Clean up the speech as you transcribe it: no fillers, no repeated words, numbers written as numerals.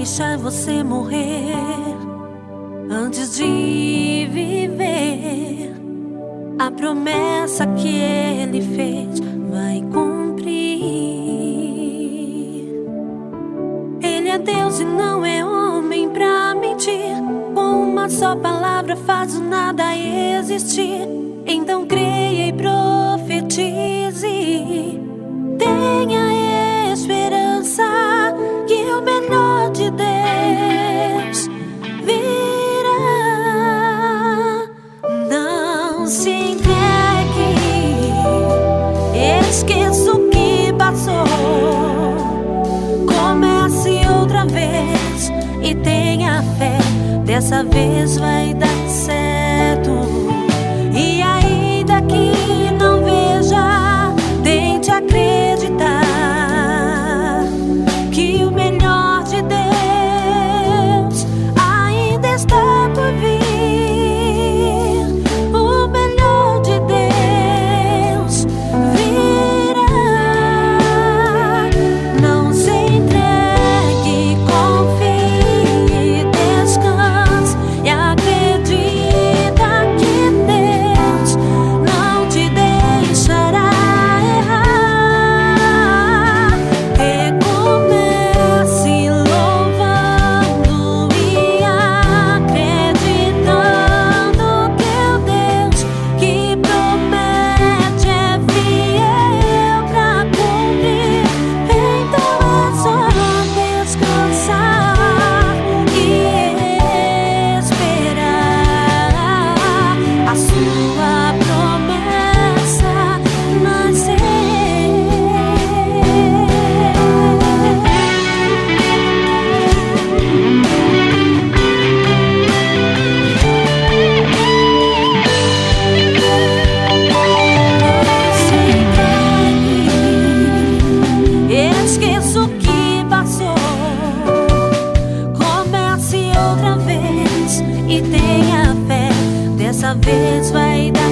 deixar você morrer antes de viver. A promessa que ele fez vai cumprir. Ele é Deus e não é homem pra mentir. Com uma só palavra faz o nada existir. Então creia e profetize. Tenha esperança que o melhor de Deus virá. Não se entregue, esqueça o que passou. Comece outra vez e tenha fé. Dessa vez vai dar certo. E ainda que não veja, tente acreditar que o melhor de Deus ainda está por vir. O melhor de Deus virá. Não se entregue, confie, descanse e acredita que Deus não te deixará errar. Recomece louvando e acreditando que o Deus que promete é fiel pra cumprir. Então é só descansar e esperar a sua promessa nascer. Esqueça o que passou. Comece outra vez e tenha fé. Dessa vez vai dar